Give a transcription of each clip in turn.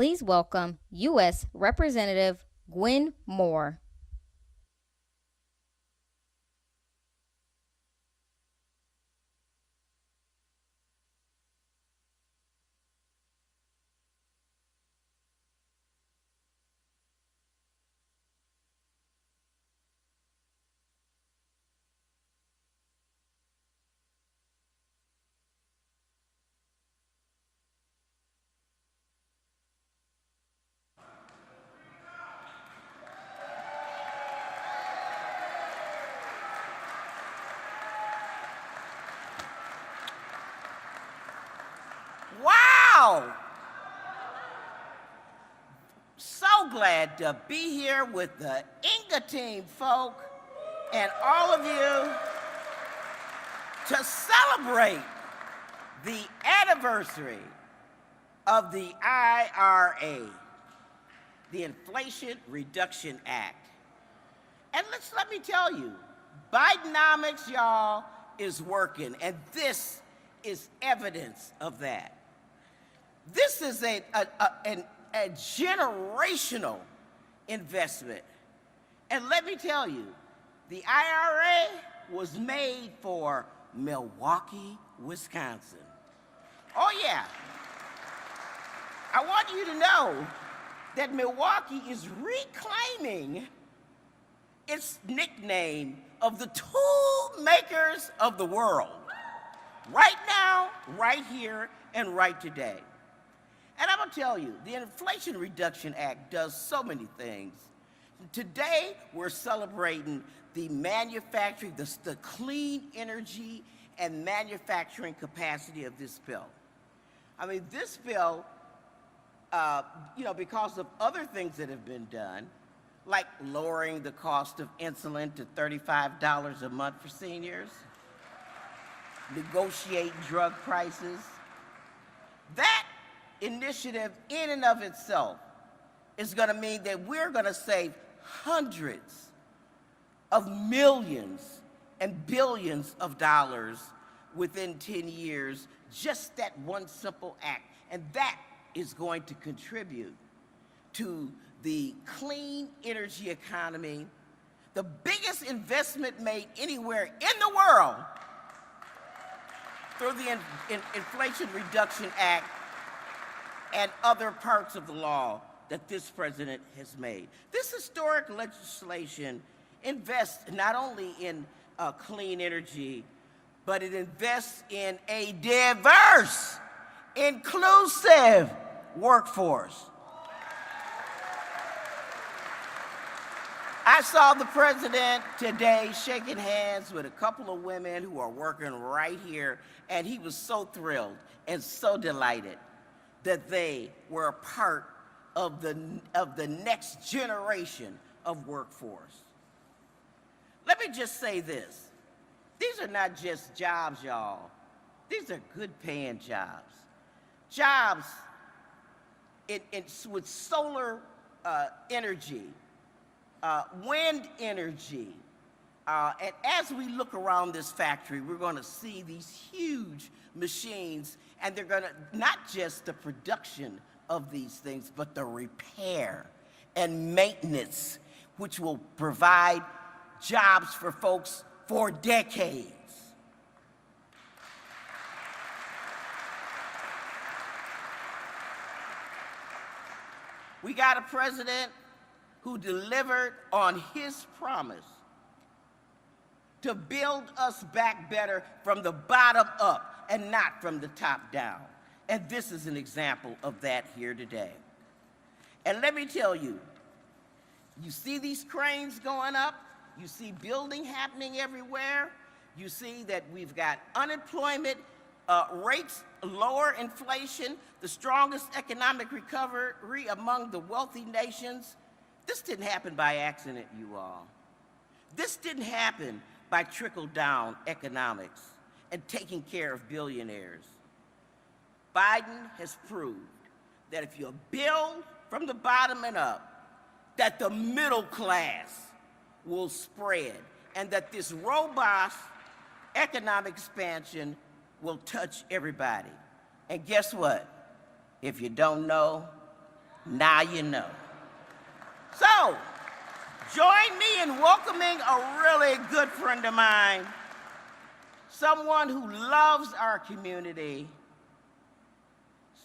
Please welcome U.S. Representative Gwen Moore. Wow! So glad to be here with the Inga team, folk, and all of you to celebrate the anniversary of the IRA, the Inflation Reduction Act. And let me tell you, Bidenomics, y'all, is working, and this is evidence of that. This is a generational investment. And let me tell you, the IRA was made for Milwaukee, Wisconsin. Oh yeah. I want you to know that Milwaukee is reclaiming its nickname of the tool makers of the world. Right now, right here, and right today. And I'm gonna tell you, the Inflation Reduction Act does so many things. Today, we're celebrating the manufacturing, the clean energy and manufacturing capacity of this bill. I mean, this bill, because of other things that have been done, like lowering the cost of insulin to $35 a month for seniors, negotiate drug prices. That initiative in and of itself is going to mean that we're going to save hundreds of millions and billions of dollars within 10 years, just that one simple act. And that is going to contribute to the clean energy economy, the biggest investment made anywhere in the world through the Inflation Reduction Act and other parts of the law that this president has made. This historic legislation invests not only in clean energy, but it invests in a diverse, inclusive workforce. I saw the president today shaking hands with a couple of women who are working right here, and he was so thrilled and so delighted that they were a part of the next generation of workforce. Let me just say this. These are not just jobs, y'all. These are good paying jobs. Jobs with solar energy, wind energy. And as we look around this factory, we're going to see these huge machines, and they're going to, not just the production of these things, but the repair and maintenance, which will provide jobs for folks for decades. We got a president who delivered on his promise to build us back better from the bottom up and not from the top down. And this is an example of that here today. And let me tell you, you see these cranes going up, you see building happening everywhere, you see that we've got unemployment rates, lower inflation, the strongest economic recovery among the wealthy nations. This didn't happen by accident, you all. This didn't happen by trickle-down economics and taking care of billionaires. Biden has proved that if you build from the bottom and up, that the middle class will spread, and that this robust economic expansion will touch everybody. And guess what? If you don't know, Now you know. So, join me in welcoming a really good friend of mine, someone who loves our community,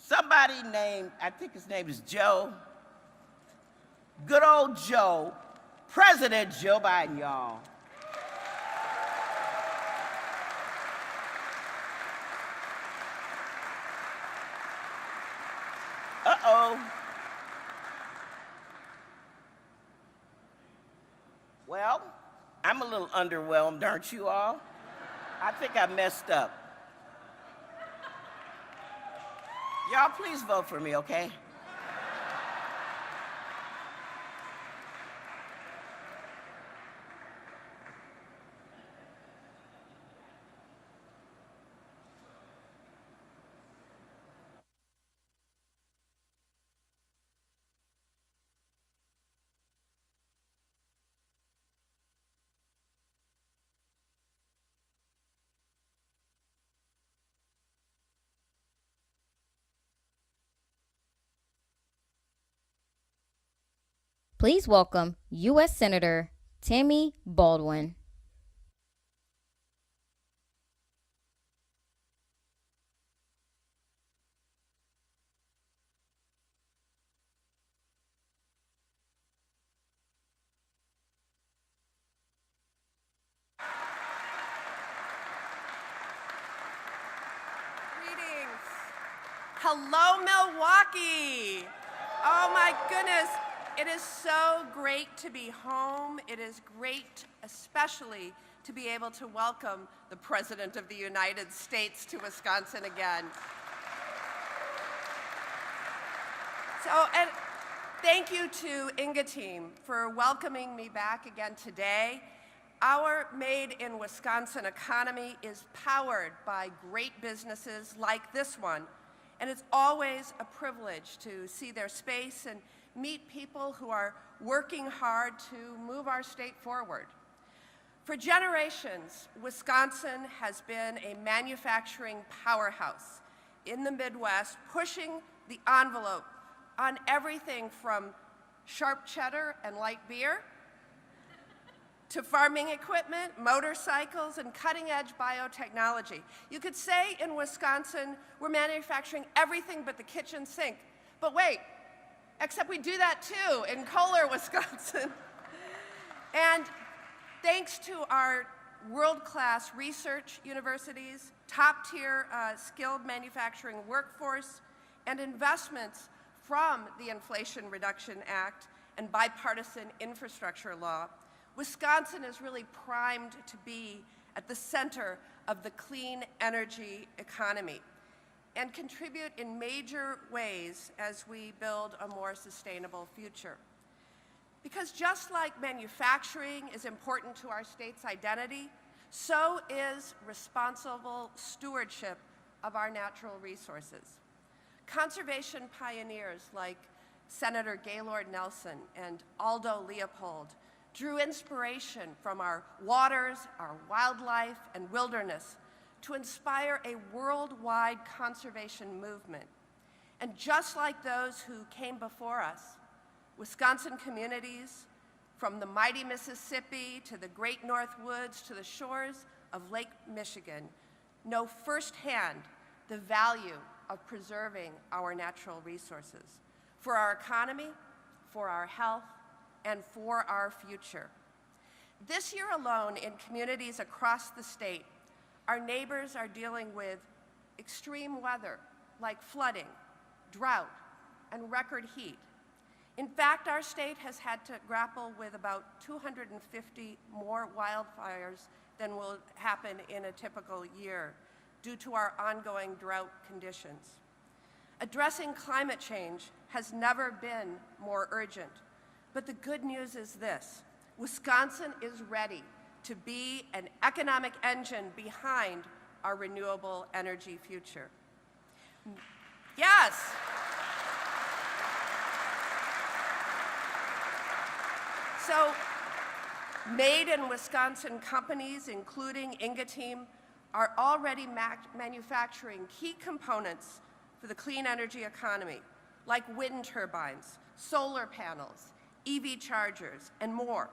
somebody named, I think his name is Joe, good old Joe, President Joe Biden, y'all. Uh-oh. Well, I'm a little underwhelmed, aren't you all? I think I messed up. Y'all, please vote for me, okay? Please welcome U.S. Senator Tammy Baldwin. Greetings. Hello, Milwaukee. Oh my goodness. It is so great to be home. It is great, especially, to be able to welcome the President of the United States to Wisconsin again. And thank you to Inga Team for welcoming me back again today. Our Made in Wisconsin economy is powered by great businesses like this one, and it's always a privilege to see their space and meet people who are working hard to move our state forward. For generations, Wisconsin has been a manufacturing powerhouse in the Midwest, pushing the envelope on everything from sharp cheddar and light beer to farming equipment, motorcycles, and cutting-edge biotechnology. You could say in Wisconsin, we're manufacturing everything but the kitchen sink. But wait, except we do that too in Kohler, Wisconsin. And thanks to our world-class research universities, top-tier skilled manufacturing workforce, and investments from the Inflation Reduction Act and bipartisan infrastructure law, Wisconsin is really primed to be at the center of the clean energy economy and contribute in major ways as we build a more sustainable future. Because just like manufacturing is important to our state's identity, so is responsible stewardship of our natural resources. Conservation pioneers like Senator Gaylord Nelson and Aldo Leopold drew inspiration from our waters, our wildlife, and wilderness to inspire a worldwide conservation movement. And just like those who came before us, Wisconsin communities, from the mighty Mississippi to the great North Woods to the shores of Lake Michigan, know firsthand the value of preserving our natural resources for our economy, for our health, and for our future. This year alone, in communities across the state, our neighbors are dealing with extreme weather like flooding, drought, and record heat. In fact, our state has had to grapple with about 250 more wildfires than will happen in a typical year due to our ongoing drought conditions. Addressing climate change has never been more urgent, but the good news is this: Wisconsin is ready to be an economic engine behind our renewable energy future. Yes. So, made in Wisconsin companies, including Inga Team, are already manufacturing key components for the clean energy economy, like wind turbines, solar panels, EV chargers, and more.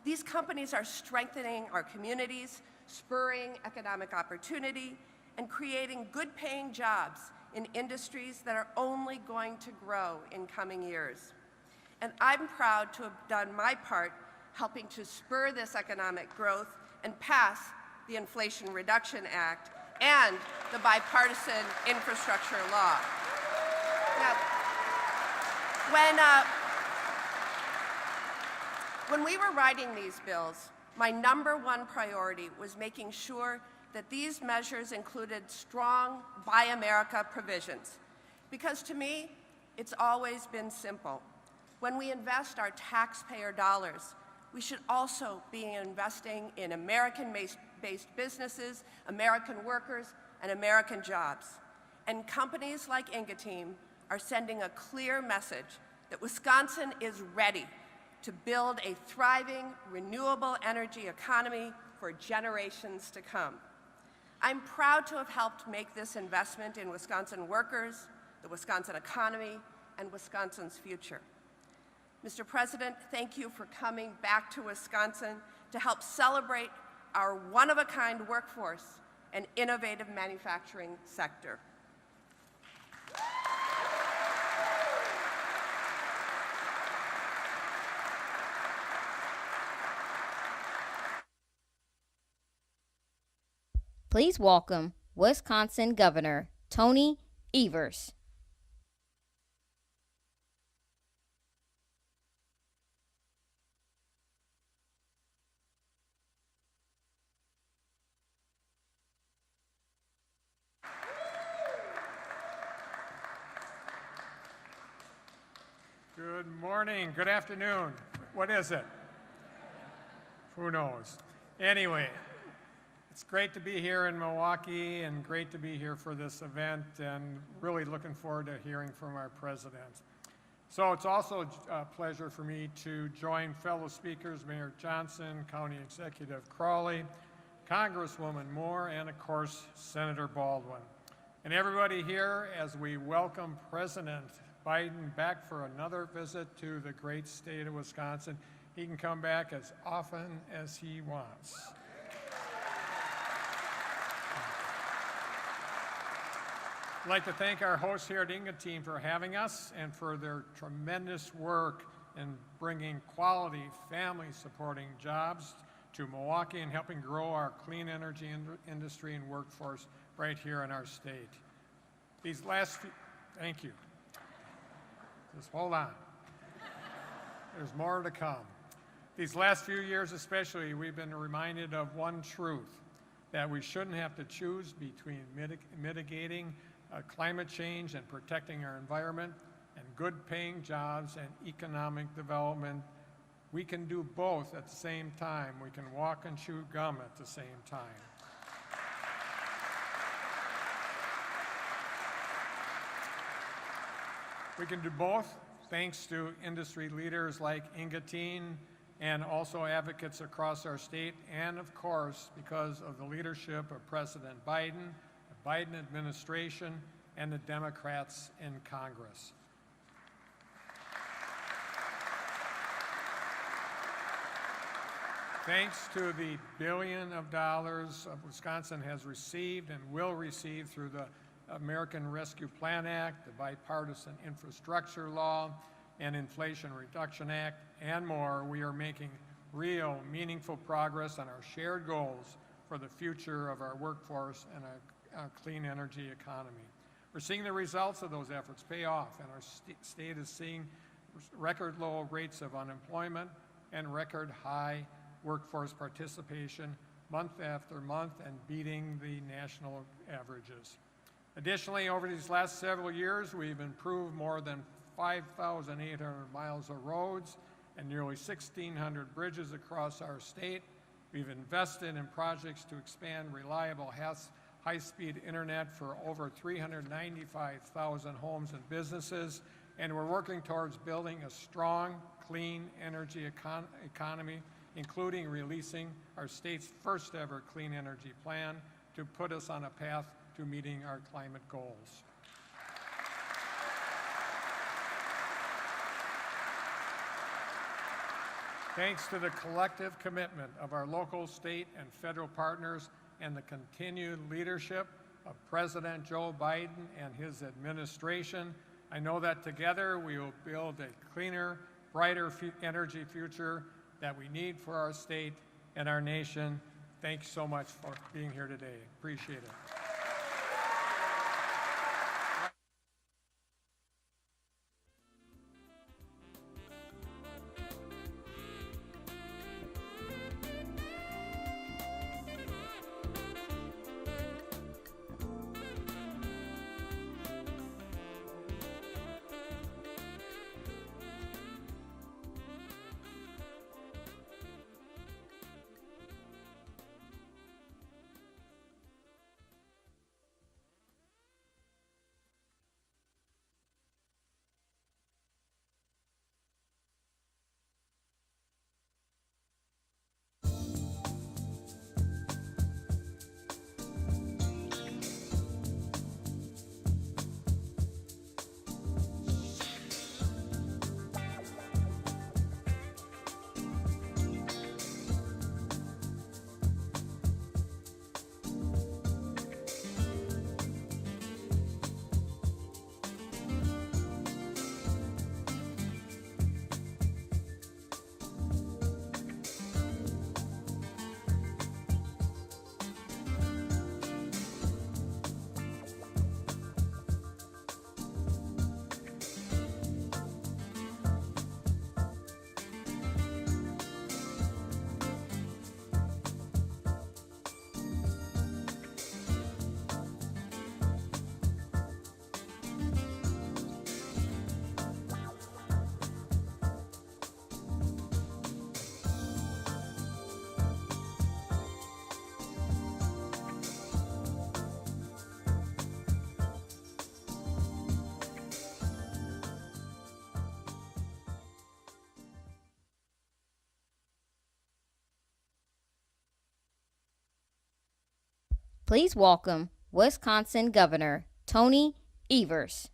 These companies are strengthening our communities, spurring economic opportunity, and creating good-paying jobs in industries that are only going to grow in coming years. And I'm proud to have done my part helping to spur this economic growth and pass the Inflation Reduction Act and the bipartisan infrastructure law. Now, when we were writing these bills, my #1 priority was making sure that these measures included strong Buy America provisions. Because to me, it's always been simple. When we invest our taxpayer dollars, we should also be investing in American-based businesses, American workers, and American jobs. And companies like Ingeteam are sending a clear message that Wisconsin is ready to build a thriving, renewable energy economy for generations to come. I'm proud to have helped make this investment in Wisconsin workers, the Wisconsin economy, and Wisconsin's future. Mr. President, thank you for coming back to Wisconsin to help celebrate our one-of-a-kind workforce and innovative manufacturing sector. Please welcome Wisconsin Governor Tony Evers. Good morning, good afternoon. What is it? Who knows? Anyway, it's great to be here in Milwaukee and great to be here for this event, and really looking forward to hearing from our president. So it's also a pleasure for me to join fellow speakers, Mayor Johnson, County Executive Crawley, Congresswoman Moore, and of course, Senator Baldwin. And everybody here as we welcome President Biden back for another visit to the great state of Wisconsin. He can come back as often as he wants. I'd like to thank our hosts here at Ingeteam for having us and for their tremendous work in bringing quality, family-supporting jobs to Milwaukee and helping grow our clean energy industry and workforce right here in our state. These last few, thank you. Just hold on. There's more to come. These last few years especially, we've been reminded of one truth, that we shouldn't have to choose between mitigating climate change and protecting our environment and good-paying jobs and economic development. We can do both at the same time. We can walk and chew gum at the same time. We can do both thanks to industry leaders like Ingeteam and also advocates across our state, and of course because of the leadership of President Biden, the Biden administration, and the Democrats in Congress. Thanks to the billions of dollars Wisconsin has received and will receive through the American Rescue Plan Act, the Bipartisan Infrastructure Law, and Inflation Reduction Act, and more, we are making real, meaningful progress on our shared goals for the future of our workforce and our clean energy economy. We're seeing the results of those efforts pay off, and our state is seeing record low rates of unemployment and record high workforce participation month after month and beating the national averages. Additionally, over these last several years, we've improved more than 5,800 miles of roads and nearly 1,600 bridges across our state. We've invested in projects to expand reliable high-speed internet for over 395,000 homes and businesses, and we're working towards building a strong, clean energy economy, including releasing our state's first ever clean energy plan to put us on a path to meeting our climate goals. Thanks to the collective commitment of our local, state, and federal partners and the continued leadership of President Joe Biden and his administration, I know that together we will build a cleaner, brighter energy future that we need for our state and our nation. Thanks so much for being here today. Appreciate it. Please welcome Wisconsin Governor Tony Evers.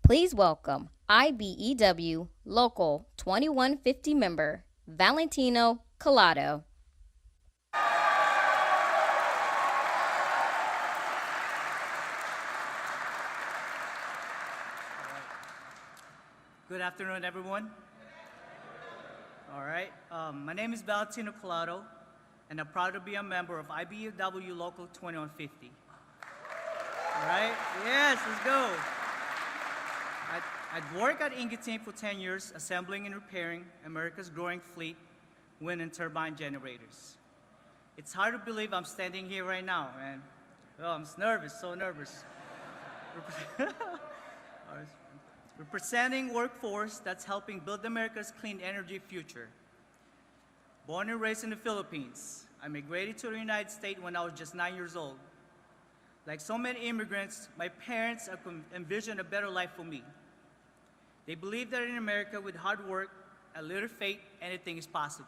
Please welcome IBEW Local 2150 member Valentino Collado. Good afternoon, everyone. All right, my name is Valentino Collado, and I'm proud to be a member of IBEW Local 2150. All right, yes, let's go. I'd worked at Ingeteam for 10 years, assembling and repairing America's growing fleet wind and turbine generators. It's hard to believe I'm standing here right now, and oh, I'm nervous, so nervous. Representing workforce that's helping build America's clean energy future. Born and raised in the Philippines, I migrated to the United States when I was just 9 years old. Like so many immigrants, my parents envisioned a better life for me. They believed that in America, with hard work, a little faith, anything is possible.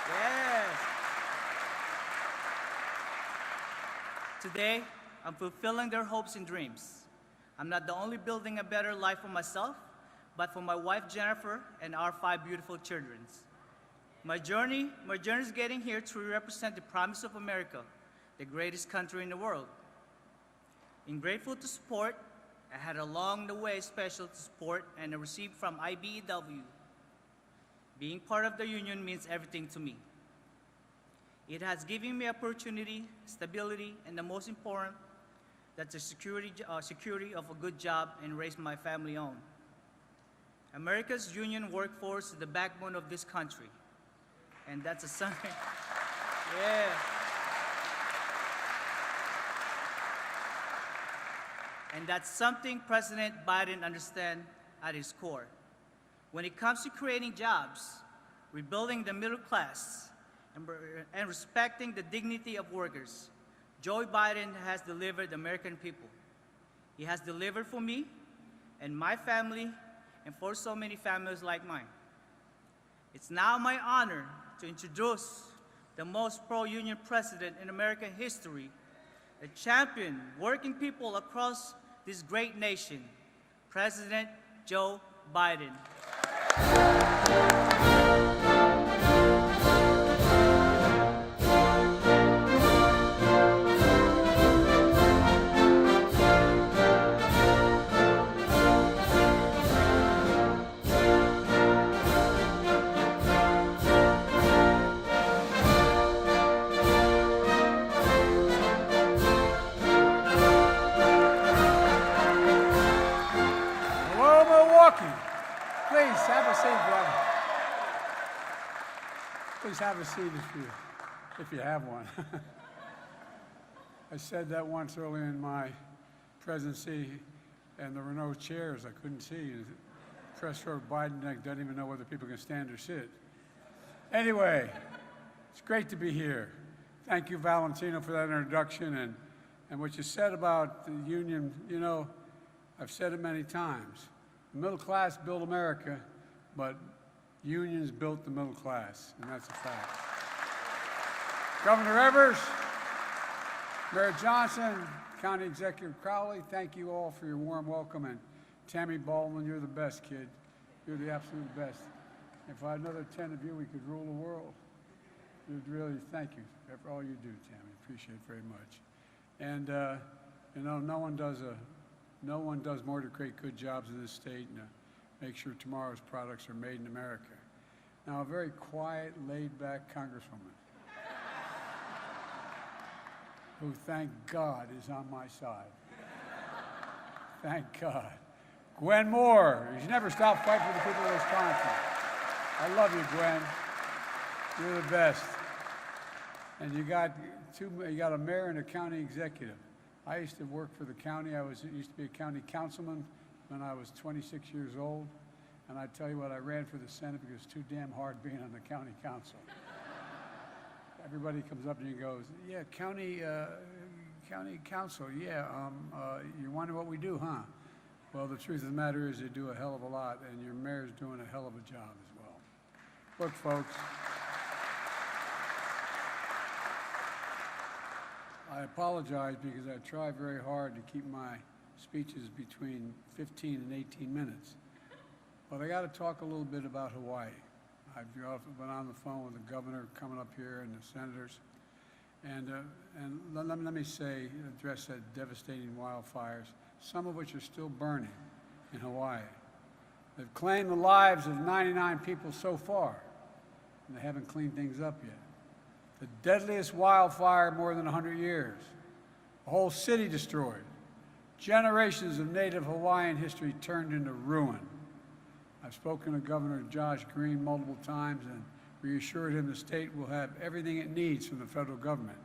Yes. Today, I'm fulfilling their hopes and dreams. I'm not the only building a better life for myself, but for my wife, Jennifer, and our 5 beautiful children. My journey is getting here to represent the promise of America, the greatest country in the world. I'm grateful to support. I had along the way special support and I received from IBEW. Being part of the union means everything to me. It has given me opportunity, stability, and the most important, that's the security of a good job and raise my family on. America's union workforce is the backbone of this country. And that's a sign. Yeah. And that's something President Biden understands at his core. When it comes to creating jobs, rebuilding the middle class, and respecting the dignity of workers, Joe Biden has delivered the American people. He has delivered for me and my family and for so many families like mine. It's now my honor to introduce the most pro-union president in American history, a champion working people across this great nation, President Joe Biden. Hello, Milwaukee. Please have a seat, brother. Please have a seat if you have one. I said that once early in my presidency, and there were no chairs. I couldn't see. Press row Biden doesn't even know whether people can stand or sit. Anyway, it's great to be here. Thank you, Valentino, for that introduction. And what you said about the union, you know, I've said it many times. The middle class built America, but unions built the middle class, and that's a fact. Governor Evers, Mayor Johnson, County Executive Crowley, thank you all for your warm welcome. And Tammy, Baldwin, you're the best, kid. You're the absolute best. If I had another 10 of you, we could rule the world. Really, thank you for all you do, Tammy. Appreciate it very much. And you know, no one does more to create good jobs in this state and to make sure tomorrow's products are made in America. Now, a very quiet, laid-back Congresswoman who, thank God, is on my side. Thank God. Gwen Moore. You never stop fighting for the people of Wisconsin. I love you, Gwen. You're the best. And you got a mayor and a county executive. I used to work for the county. Used to be a county councilman when I was 26 years old. And I tell you what, I ran for the Senate because it's too damn hard being on the county council. Everybody comes up to you and goes, yeah, county council, yeah, you wonder what we do, huh? Well, the truth of the matter is you do a hell of a lot, and your mayor's doing a hell of a job as well. Look, folks, I apologize because I try very hard to keep my speeches between 15 and 18 minutes. But I got to talk a little bit about Hawaii. I've been on the phone with the governor coming up here and the senators. And let me say, address that devastating wildfires, some of which are still burning in Hawaii. They've claimed the lives of 99 people so far, and they haven't cleaned things up yet. The deadliest wildfire in more than 100 years. A whole city destroyed. Generations of native Hawaiian history turned into ruin. I've spoken to Governor Josh Green multiple times and reassured him the state will have everything it needs from the federal government.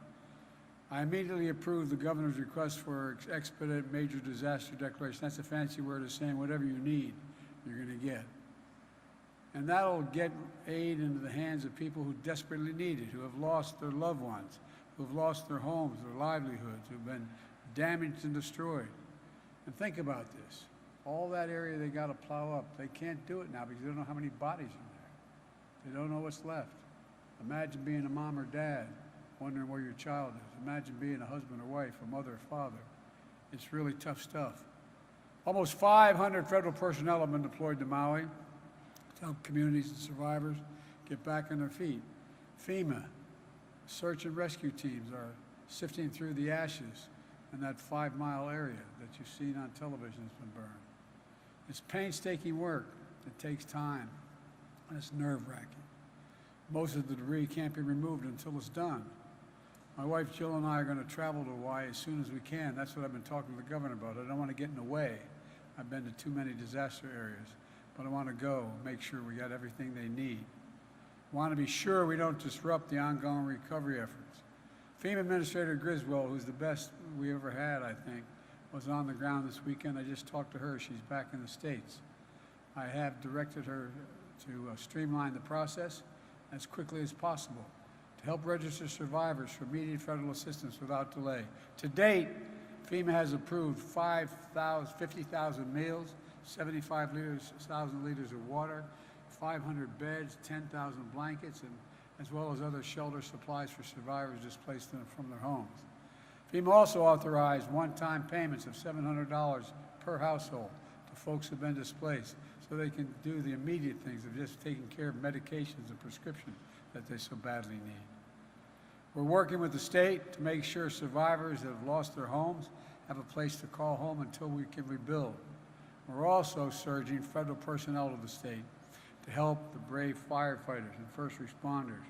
I immediately approved the governor's request for expedited major disaster declaration. That's a fancy word of saying whatever you need, you're going to get. And that'll get aid into the hands of people who desperately need it, who have lost their loved ones, who have lost their homes, their livelihoods, who've been damaged and destroyed. And think about this. All that area they got to plow up. They can't do it now because they don't know how many bodies are there. They don't know what's left. Imagine being a mom or dad, wondering where your child is. Imagine being a husband or wife, a mother or father. It's really tough stuff. Almost 500 federal personnel have been deployed to Maui to help communities and survivors get back on their feet. FEMA, search and rescue teams are sifting through the ashes in that 5-mile area that you've seen on television has been burned. It's painstaking work. It takes time, and it's nerve-wracking. Most of the debris can't be removed until it's done. My wife Jill and I are going to travel to Hawaii as soon as we can. That's what I've been talking to the governor about. I don't want to get in the way. I've been to too many disaster areas, but I want to go, make sure we got everything they need. I want to be sure we don't disrupt the ongoing recovery efforts. FEMA Administrator Griswold, who's the best we ever had, I think, was on the ground this weekend. I just talked to her. She's back in the States. I have directed her to streamline the process as quickly as possible to help register survivors for immediate federal assistance without delay. To date, FEMA has approved 50,000 meals, 75,000 liters of water, 500 beds, 10,000 blankets, and as well as other shelter supplies for survivors displaced from their homes. FEMA also authorized one-time payments of $700 per household to folks who have been displaced so they can do the immediate things of just taking care of medications and prescriptions that they so badly need. We're working with the state to make sure survivors that have lost their homes have a place to call home until we can rebuild. We're also surging federal personnel to the state to help the brave firefighters and first responders,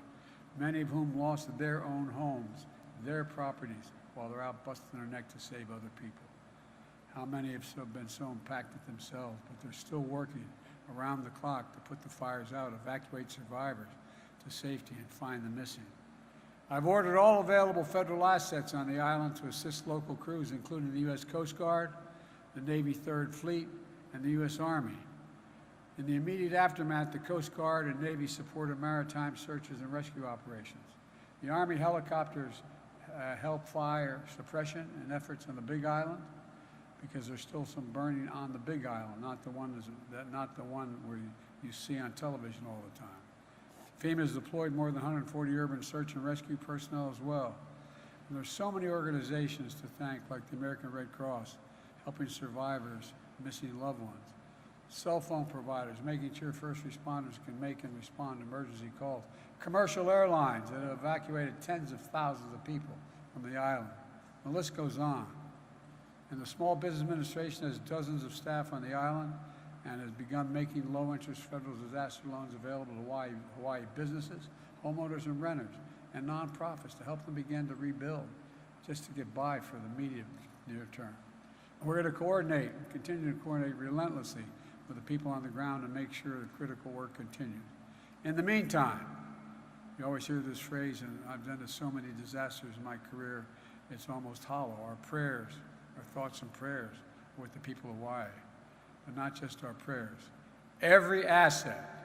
many of whom lost their own homes, their properties, while they're out busting their neck to save other people. How many have been so impacted themselves, but they're still working around the clock to put the fires out, evacuate survivors to safety, and find the missing. I've ordered all available federal assets on the island to assist local crews, including the U.S. Coast Guard, the Navy 3rd Fleet, and the U.S. Army. In the immediate aftermath, the Coast Guard and Navy supported maritime searches and rescue operations. The Army helicopters help fire suppression and efforts on the Big Island, because there's still some burning on the Big Island, not the one where you see on television all the time. FEMA has deployed more than 140 urban search and rescue personnel as well. And there's so many organizations to thank, like the American Red Cross, helping survivors, missing loved ones. Cell phone providers, making sure first responders can make and respond to emergency calls. Commercial airlines that have evacuated tens of thousands of people from the island. The list goes on. And the Small Business Administration has dozens of staff on the island and has begun making low-interest federal disaster loans available to Hawaii businesses, homeowners and renters, and nonprofits to help them begin to rebuild, just to get by for the immediate near term. We're going to coordinate, continue to coordinate relentlessly with the people on the ground to make sure the critical work continues. In the meantime, you always hear this phrase, and I've done this so many disasters in my career, it's almost hollow. Our prayers, our thoughts and prayers are with the people of Hawaii, but not just our prayers. Every asset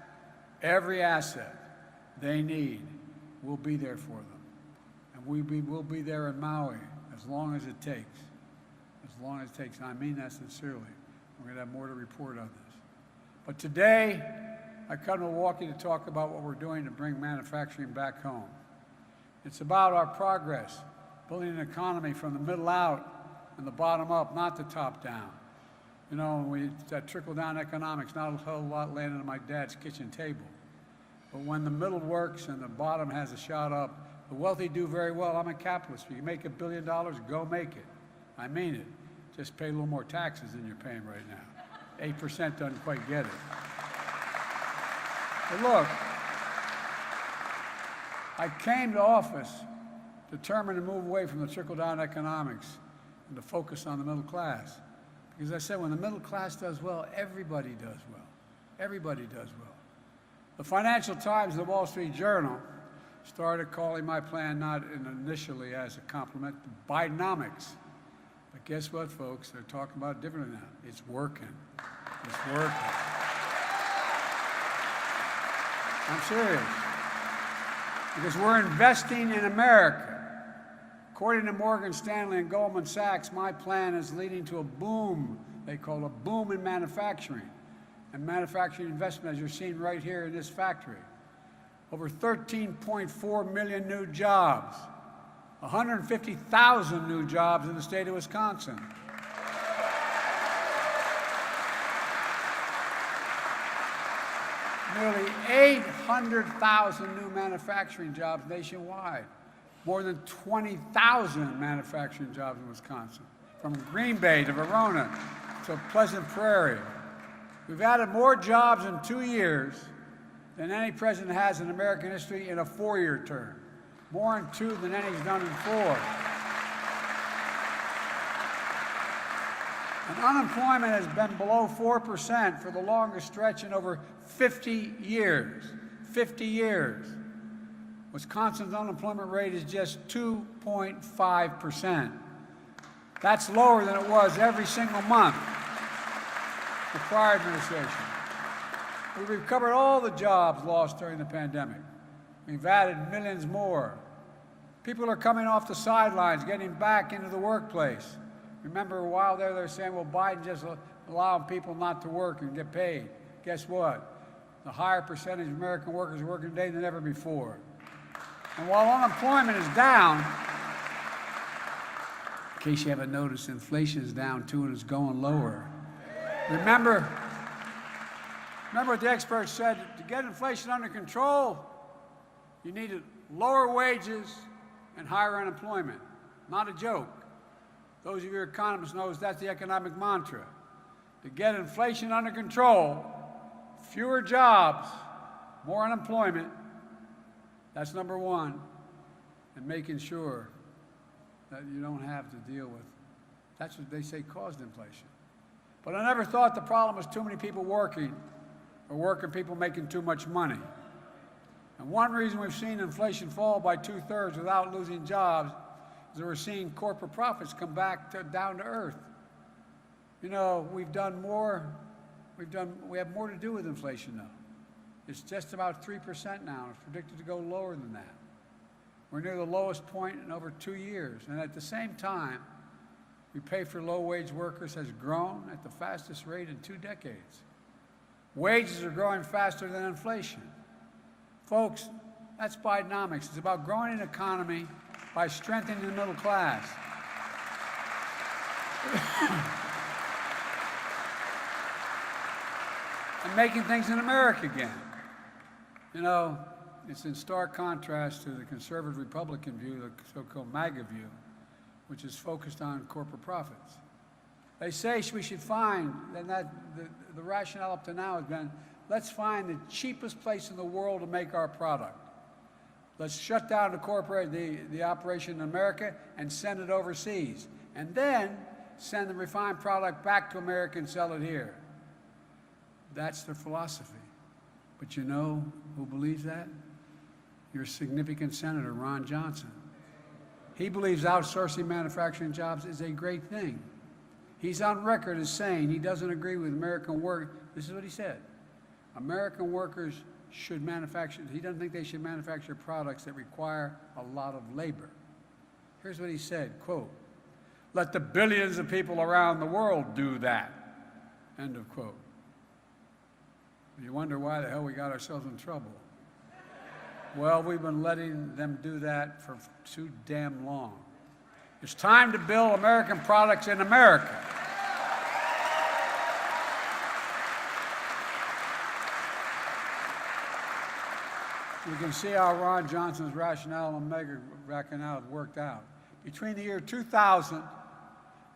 they need, we'll be there for them. And we'll be there in Maui as long as it takes. As long as it takes. And I mean that sincerely. We're going to have more to report on this. But today, I come to Milwaukee to talk about what we're doing to bring manufacturing back home. It's about our progress, building an economy from the middle out and the bottom up, not the top down. You know, that trickle-down economics, not a whole lot landing on my dad's kitchen table. But when the middle works and the bottom has a shot up, the wealthy do very well. I'm a capitalist. If you make $1 billion, go make it. I mean it. Just pay a little more taxes than you're paying right now. 8% doesn't quite get it. But look, I came to office determined to move away from the trickle-down economics and to focus on the middle class. Because I said when the middle class does well, everybody does well. Everybody does well. The Financial Times and the Wall Street Journal started calling my plan not initially as a compliment to Bidenomics. But guess what, folks? They're talking about it differently now. It's working. It's working. I'm serious. Because we're investing in America. According to Morgan Stanley and Goldman Sachs, my plan is leading to a boom, they call a boom in manufacturing and manufacturing investment, as you're seeing right here in this factory. Over 13.4 million new jobs, 150,000 new jobs in the state of Wisconsin. Nearly 800,000 new manufacturing jobs nationwide. More than 20,000 manufacturing jobs in Wisconsin, from Green Bay to Verona to Pleasant Prairie. We've added more jobs in 2 years than any president has in American history in a 4-year term. More in 2 than any's done in 4. And unemployment has been below 4% for the longest stretch in over 50 years. 50 years. Wisconsin's unemployment rate is just 2.5%. That's lower than it was every single month the prior administration. We've recovered all the jobs lost during the pandemic. We've added millions more. People are coming off the sidelines, getting back into the workplace. Remember a while there, they were saying, well, Biden just allowing people not to work and get paid. Guess what? The higher percentage of American workers are working today than ever before. And while unemployment is down, in case you haven't noticed, inflation is down too and it's going lower. Remember what the experts said, to get inflation under control, you needed lower wages and higher unemployment. Not a joke. Those of you economists know that's the economic mantra. To get inflation under control, fewer jobs, more unemployment, that's number one, and making sure that you don't have to deal with, that's what they say caused inflation. But I never thought the problem was too many people working or working people making too much money. And one reason we've seen inflation fall by 2/3 without losing jobs is that we're seeing corporate profits come back down to earth. You know, we have more to do with inflation now. It's just about 3% now. It's predicted to go lower than that. We're near the lowest point in over 2 years. And at the same time, we pay for low-wage workers has grown at the fastest rate in 2 decades. Wages are growing faster than inflation. Folks, that's Bidenomics. It's about growing an economy by strengthening the middle class. And making things in America again. You know, it's in stark contrast to the conservative Republican view, the so-called MAGA view, which is focused on corporate profits. They say we should find, and the rationale up to now has been, let's find the cheapest place in the world to make our product. Let's shut down the operation in America and send it overseas. And then send the refined product back to America and sell it here. That's their philosophy. But you know who believes that? Your significant Senator, Ron Johnson. He believes outsourcing manufacturing jobs is a great thing. He's on record as saying he doesn't agree with American work. This is what he said. American workers should manufacture, he doesn't think they should manufacture products that require a lot of labor. Here's what he said, quote, "Let the billions of people around the world do that," end of quote. You wonder why the hell we got ourselves in trouble. Well, we've been letting them do that for too damn long. It's time to build American products in America. You can see how Ron Johnson's rationale and mega rationale have worked out. Between the year 2000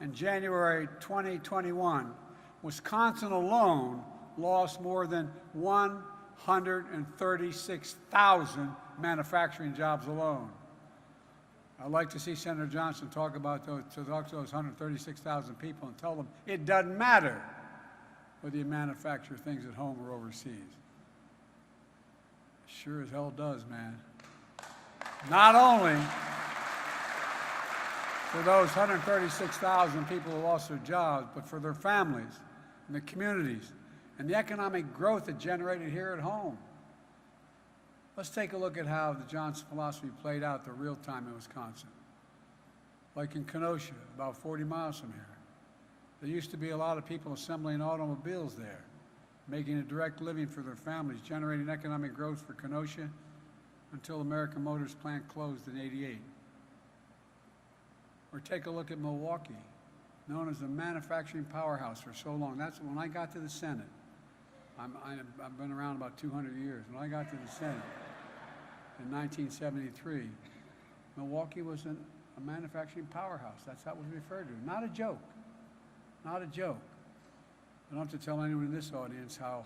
and January 2021, Wisconsin alone lost more than 136,000 manufacturing jobs alone. I'd like to see Senator Johnson talk to those 136,000 people and tell them it doesn't matter whether you manufacture things at home or overseas. Sure as hell does, man. Not only for those 136,000 people who lost their jobs, but for their families and the communities and the economic growth it generated here at home. Let's take a look at how the Johnson philosophy played out the real time in Wisconsin. Like in Kenosha, about 40 miles from here. There used to be a lot of people assembling automobiles there, making a direct living for their families, generating economic growth for Kenosha until American Motors plant closed in '88. Or take a look at Milwaukee, known as the manufacturing powerhouse for so long. That's when I got to the Senate. I've been around about 200 years. When I got to the Senate in 1973, Milwaukee was a manufacturing powerhouse. That's how it was referred to. Not a joke. Not a joke. I don't have to tell anyone in this audience how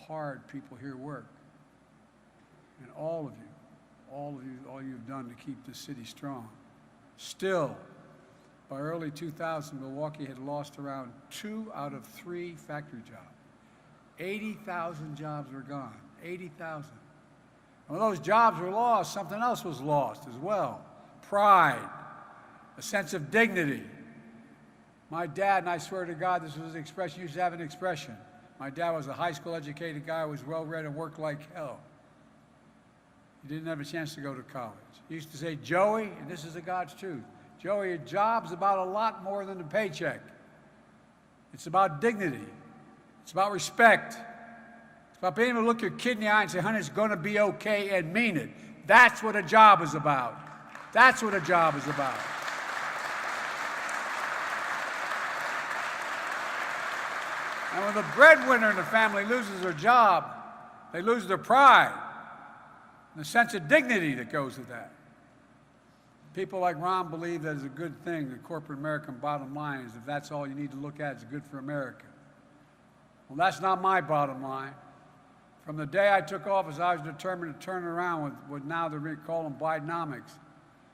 hard people here work. And all you've done to keep this city strong. Still, by early 2000, Milwaukee had lost around 2 out of 3 factory jobs. 80,000 jobs were gone, 80,000. And when those jobs were lost, something else was lost as well. Pride, a sense of dignity. My dad, and I swear to God, this was an expression, used to have an expression. My dad was a high school educated guy, was well-read and worked like hell. He didn't have a chance to go to college. He used to say, "Joey," and this is the God's truth, "Joey, a job's about a lot more than a paycheck. It's about dignity. It's about respect. It's about being able to look your kid in the eye and say, 'Honey, it's going to be okay,' and mean it. That's what a job is about. That's what a job is about. And when the breadwinner in the family loses their job, they lose their pride and the sense of dignity that goes with that. People like Ron believe that it's a good thing. The corporate American bottom line is if that's all you need to look at, it's good for America. Well, that's not my bottom line. From the day I took office, I was determined to turn it around with what now they call them Bidenomics.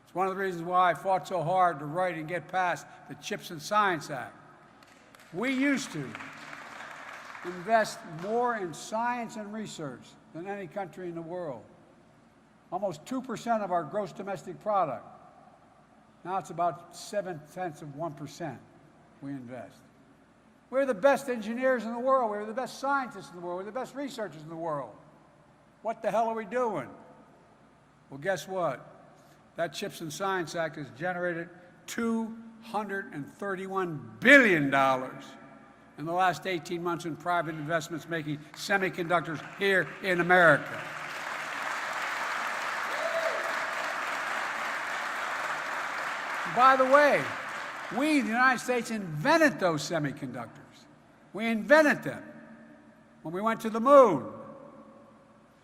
It's one of the reasons why I fought so hard to write and get past the Chips and Science Act. We used to invest more in science and research than any country in the world. Almost 2% of our gross domestic product. Now it's about 0.7% we invest. We're the best engineers in the world. We're the best scientists in the world. We're the best researchers in the world. What the hell are we doing? Well, guess what? That Chips and Science Act has generated $231 billion in the last 18 months in private investments making semiconductors here in America. And by the way, we, the United States, invented those semiconductors. We invented them when we went to the moon.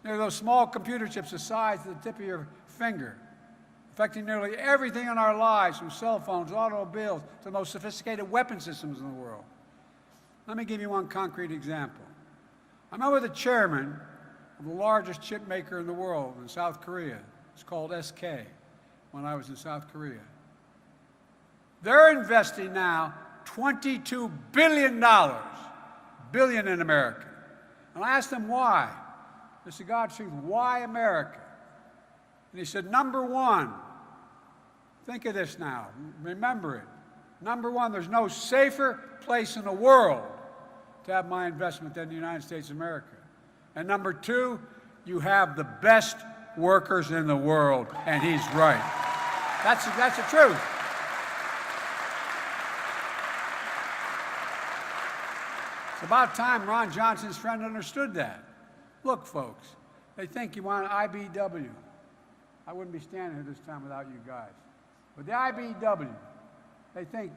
They're those small computer chips the size of the tip of your finger, affecting nearly everything in our lives, from cell phones, automobiles, to the most sophisticated weapon systems in the world. Let me give you one concrete example. I met with the chairman of the largest chip maker in the world in South Korea. It's called SK, when I was in South Korea. They're investing now $22 billion, billion in America. And I asked them why. I said, God's truth, why America? And he said, number one, think of this now, remember it. Number one, there's no safer place in the world to have my investment than the United States of America. And number two, you have the best workers in the world, and he's right. That's the truth. It's about time Ron Johnson's friend understood that. Look, folks, they think you want an IBW. I wouldn't be standing here this time without you guys. But the IBW, they think,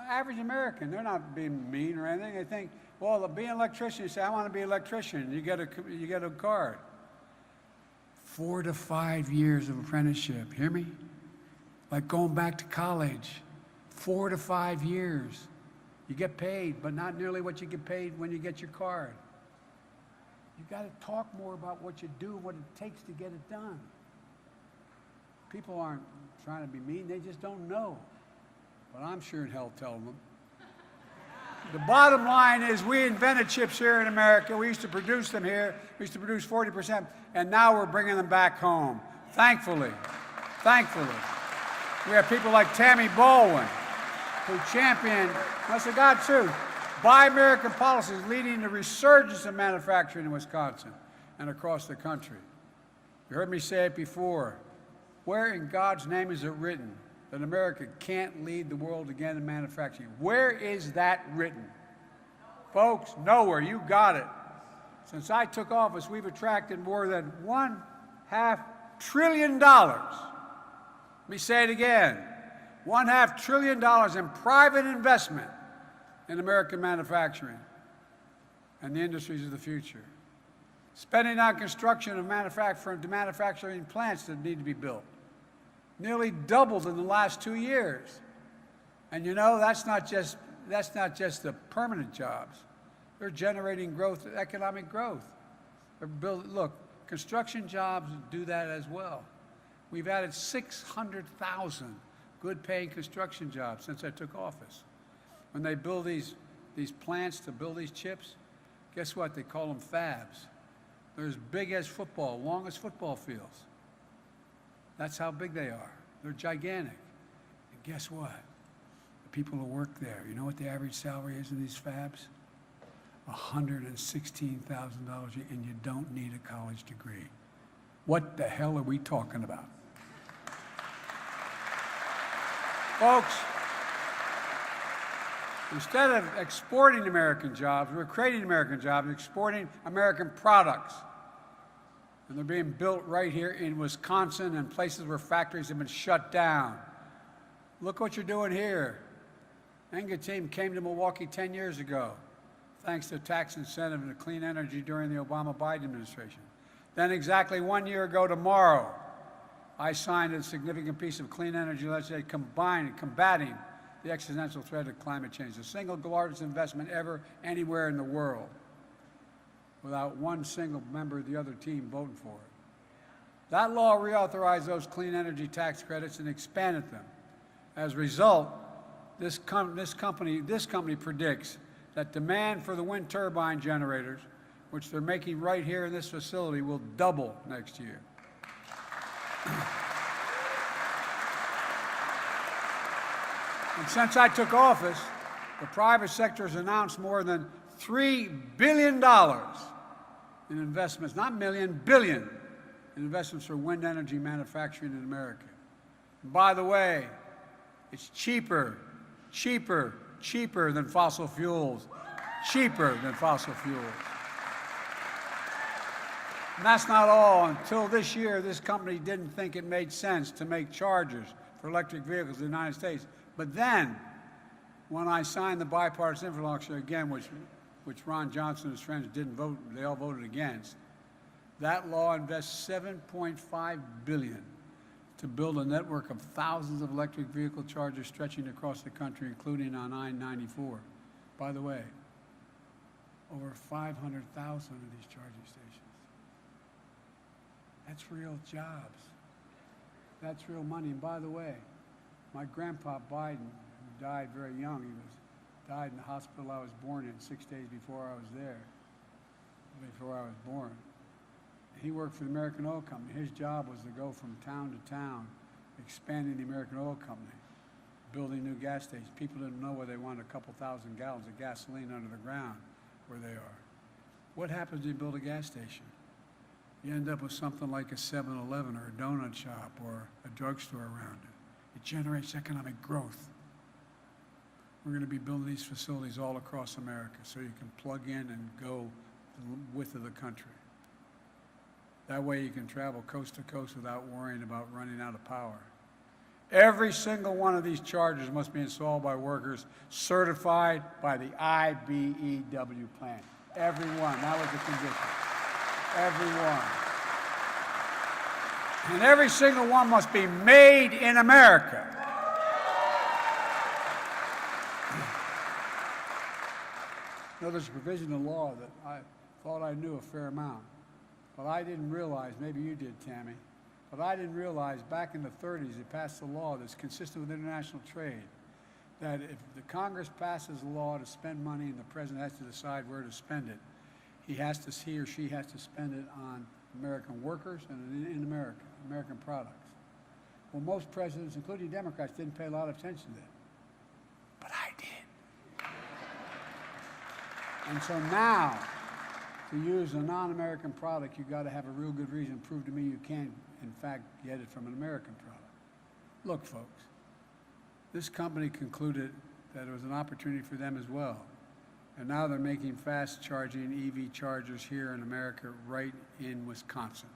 average American, they're not being mean or anything. They think, well, be an electrician. You say, I want to be an electrician. You get a card. 4 to 5 years of apprenticeship. Hear me? Like going back to college. 4 to 5 years. You get paid, but not nearly what you get paid when you get your card. You got to talk more about what you do, what it takes to get it done. People aren't trying to be mean, they just don't know. But I'm sure in hell telling them. The bottom line is we invented chips here in America. We used to produce them here. We used to produce 40%, and now we're bringing them back home. Thankfully. We have people like Tammy, Baldwin, who championed, that's the God truth, Buy American policies leading to resurgence of manufacturing in Wisconsin and across the country. You heard me say it before. Where in God's name is it written that America can't lead the world again in manufacturing? Where is that written? Folks, nowhere. You got it. Since I took office, we've attracted more than $1.5 trillion. Let me say it again. $1.5 trillion in private investment in American manufacturing and the industries of the future. Spending on construction of manufacturing plants that need to be built nearly doubled in the last 2 years. And you know, that's not just the permanent jobs. They're generating growth, economic growth. Look, construction jobs do that as well. We've added 600,000 good-paying construction jobs since I took office. When they build these plants to build these chips, guess what? They call them fabs. They're as big as football, long as football fields. That's how big they are. They're gigantic. And guess what? The people who work there, you know what the average salary is in these fabs? $116,000 a year, and you don't need a college degree. What the hell are we talking about? Folks, instead of exporting American jobs, we're creating American jobs, exporting American products. And they're being built right here in Wisconsin and places where factories have been shut down. Look what you're doing here. Enga team came to Milwaukee 10 years ago, thanks to tax incentive and clean energy during the Obama-Biden administration. Then exactly 1 year ago tomorrow, I signed a significant piece of clean energy legislation combating the existential threat of climate change, the single largest investment ever anywhere in the world, without one single member of the other team voting for it. That law reauthorized those clean energy tax credits and expanded them. As a result, this company predicts that demand for the wind turbine generators, which they're making right here in this facility, will double next year. And since I took office, the private sector has announced more than $3 billion in investments, not million, billion, in investments for wind energy manufacturing in America. And by the way, it's cheaper than fossil fuels, cheaper than fossil fuels. And that's not all. Until this year, this company didn't think it made sense to make chargers for electric vehicles in the United States. But then, when I signed the bipartisan infrastructure, again, which Ron Johnson and his friends didn't vote, they all voted against, that law invests $7.5 billion to build a network of thousands of electric vehicle chargers stretching across the country, including on I-94. By the way, over 500,000 of these charging stations. That's real jobs. That's real money. And by the way, my grandpa Biden, who died very young, died in the hospital I was born in 6 days before I was there, before I was born. He worked for the American Oil Company. His job was to go from town to town, expanding the American Oil Company, building new gas stations. People didn't know where they wanted a couple thousand gallons of gasoline under the ground where they are. What happens when you build a gas station? You end up with something like a 7-Eleven or a donut shop or a drugstore around it. It generates economic growth. We're going to be building these facilities all across America so you can plug in and go the width of the country. That way you can travel coast to coast without worrying about running out of power. Every single one of these chargers must be installed by workers certified by the IBEW plant. Every one. That was the condition. Every one. And every single one must be made in America. You know, there's a provision in law that I thought I knew a fair amount, but I didn't realize, maybe you did, Tammy, but I didn't realize back in the 30s they passed a law that's consistent with international trade, that if the Congress passes a law to spend money and the president has to decide where to spend it, he or she has to spend it on American workers and in America, American products. Well, most presidents, including Democrats, didn't pay a lot of attention to that. But I did. And so now, to use a non-American product, you've got to have a real good reason to prove to me you can, in fact, get it from an American product. Look, folks, this company concluded that it was an opportunity for them as well. And now they're making fast-charging EV chargers here in America, right in Wisconsin.